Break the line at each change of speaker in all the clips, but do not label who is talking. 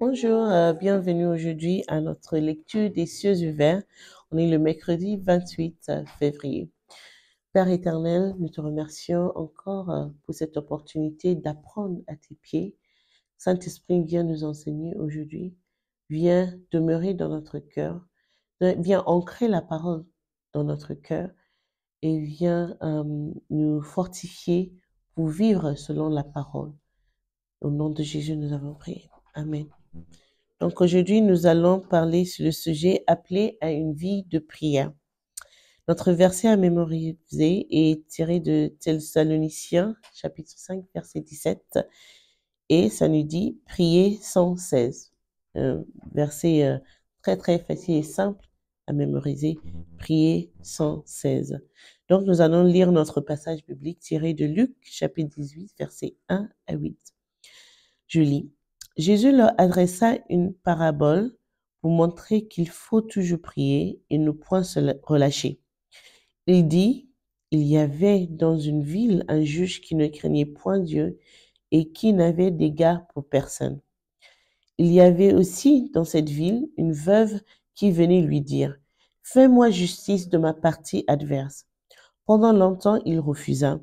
Bonjour, bienvenue aujourd'hui à notre lecture des cieux ouverts. On est le mercredi 28 février. Père éternel, nous te remercions encore pour cette opportunité d'apprendre à tes pieds. Saint-Esprit, viens nous enseigner aujourd'hui. Viens demeurer dans notre cœur. Viens ancrer la parole dans notre cœur et viens nous fortifier pour vivre selon la parole. Au nom de Jésus, nous avons prié. Amen. Donc aujourd'hui, nous allons parler sur le sujet appelé à une vie de prière. Notre verset à mémoriser est tiré de Thessaloniciens, chapitre 5, verset 17, et ça nous dit « Priez sans cesse ». Verset très très facile et simple à mémoriser, « Priez sans cesse ». Donc nous allons lire notre passage biblique tiré de Luc, chapitre 18, verset 1 à 8. Je lis. Jésus leur adressa une parabole pour montrer qu'il faut toujours prier et ne point se relâcher. Il dit, il y avait dans une ville un juge qui ne craignait point Dieu et qui n'avait d'égard pour personne. Il y avait aussi dans cette ville une veuve qui venait lui dire, « Fais-moi justice de ma partie adverse. » Pendant longtemps, il refusa,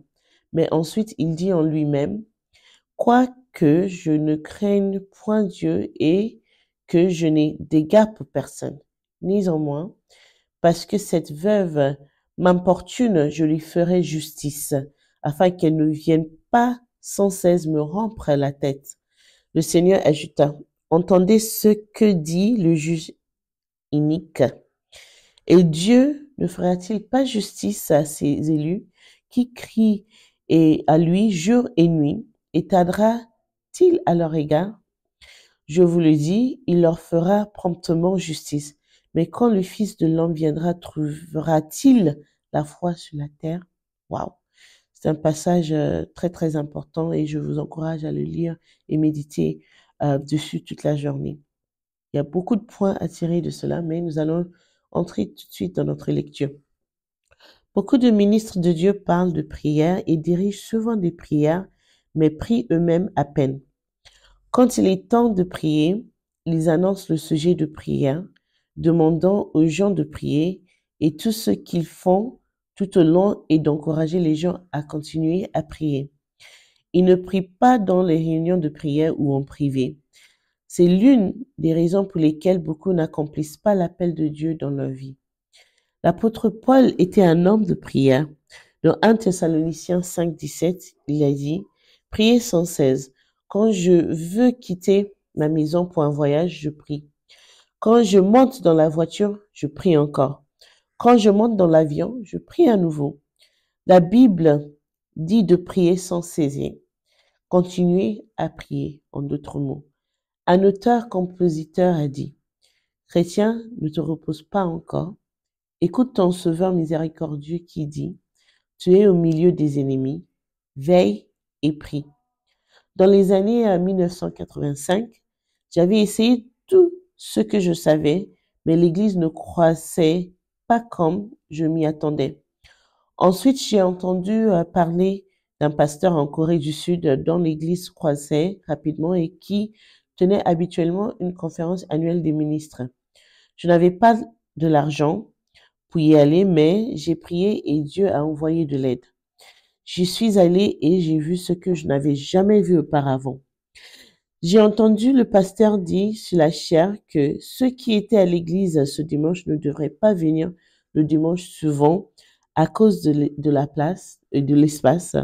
mais ensuite il dit en lui-même, « Quoique je ne craigne point Dieu et que je n'ai d'égard pour personne. Néanmoins, parce que cette veuve m'importune, je lui ferai justice, afin qu'elle ne vienne pas sans cesse me rompre la tête. » Le Seigneur ajouta, « Entendez ce que dit le juge inique. Et Dieu ne fera-t-il pas justice à ses élus qui crient et à lui jour et nuit, et tardera-t-il à leur égard? Je vous le dis, il leur fera promptement justice. Mais quand le Fils de l'homme viendra, trouvera-t-il la foi sur la terre? » Waouh! C'est un passage très très important et je vous encourage à le lire et méditer dessus toute la journée. Il y a beaucoup de points à tirer de cela, mais nous allons entrer tout de suite dans notre lecture. Beaucoup de ministres de Dieu parlent de prière et dirigent souvent des prières, mais prient eux-mêmes à peine. Quand il est temps de prier, ils annoncent le sujet de prière, demandant aux gens de prier, et tout ce qu'ils font tout au long est d'encourager les gens à continuer à prier. Ils ne prient pas dans les réunions de prière ou en privé. C'est l'une des raisons pour lesquelles beaucoup n'accomplissent pas l'appel de Dieu dans leur vie. L'apôtre Paul était un homme de prière. Dans 1 Thessaloniciens 5, 17, il a dit « Priez sans cesse. Quand je veux quitter ma maison pour un voyage, je prie. Quand je monte dans la voiture, je prie encore. Quand je monte dans l'avion, je prie à nouveau. » La Bible dit de prier sans cesser. Continuez à prier, en d'autres mots. Un auteur-compositeur a dit « Chrétien, ne te repose pas encore. Écoute ton Sauveur miséricordieux qui dit « Tu es au milieu des ennemis, veille et prie. » Dans les années 1985, j'avais essayé tout ce que je savais, mais l'Église ne croissait pas comme je m'y attendais. Ensuite, j'ai entendu parler d'un pasteur en Corée du Sud dont l'Église croissait rapidement et qui tenait habituellement une conférence annuelle des ministres. Je n'avais pas de l'argent pour y aller, mais j'ai prié et Dieu a envoyé de l'aide. J'y suis allée et j'ai vu ce que je n'avais jamais vu auparavant. J'ai entendu le pasteur dire sur la chaire que ceux qui étaient à l'église ce dimanche ne devraient pas venir le dimanche suivant à cause de la place et de l'espace,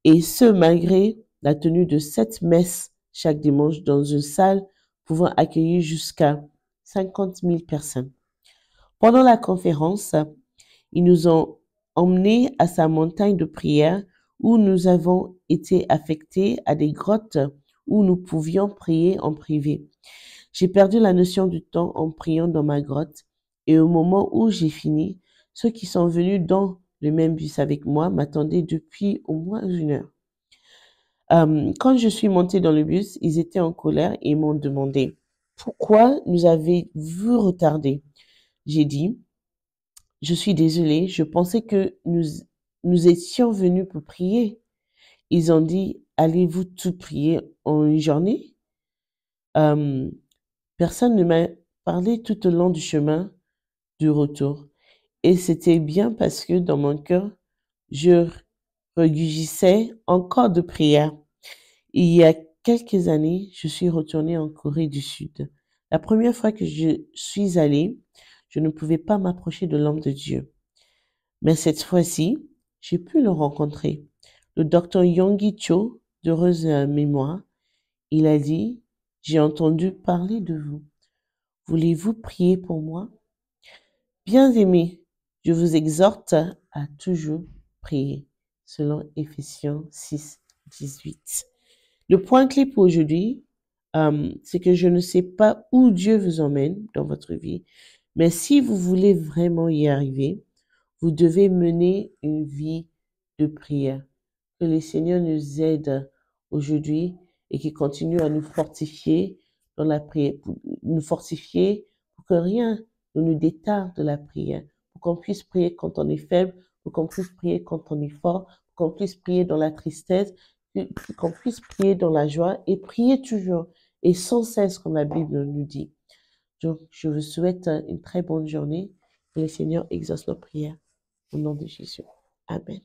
et ce malgré la tenue de 7 messes chaque dimanche dans une salle pouvant accueillir jusqu'à 50 000 personnes. Pendant la conférence, ils nous ont emmenés à sa montagne de prière où nous avons été affectés à des grottes où nous pouvions prier en privé. J'ai perdu la notion du temps en priant dans ma grotte et au moment où j'ai fini, ceux qui sont venus dans le même bus avec moi m'attendaient depuis au moins 1 heure. Quand je suis montée dans le bus, ils étaient en colère et m'ont demandé « Pourquoi nous avez-vous retardé ?» J'ai dit « Je suis désolée, je pensais que nous étions venus pour prier. » Ils ont dit « Allez-vous tout prier en une journée ?» Euh, Personne ne m'a parlé tout au long du chemin du retour. Et c'était bien parce que dans mon cœur, je regurgissais encore de prières. Il y a quelques années, je suis retournée en Corée du Sud. La première fois que je suis allée, je ne pouvais pas m'approcher de l'homme de Dieu. Mais cette fois-ci, j'ai pu le rencontrer. Le docteur Yonggi Cho, d'heureuse mémoire, il a dit, j'ai entendu parler de vous. Voulez-vous prier pour moi? Bien-aimés, je vous exhorte à toujours prier, selon Éphésiens 6, 18. Le point clé pour aujourd'hui, c'est que je ne sais pas où Dieu vous emmène dans votre vie, mais si vous voulez vraiment y arriver, vous devez mener une vie de prière. Que le Seigneur nous aide aujourd'hui et qu'il continue à nous fortifier dans la prière, nous fortifier pour que rien ne nous détarde de la prière, pour qu'on puisse prier quand on est faible, pour qu'on puisse prier quand on est fort, pour qu'on puisse prier dans la tristesse, qu'on puisse prier dans la joie et prier toujours et sans cesse comme la Bible nous dit. Donc, je vous souhaite une très bonne journée. Que le Seigneur exauce nos prières. Au nom de Jésus. Amen.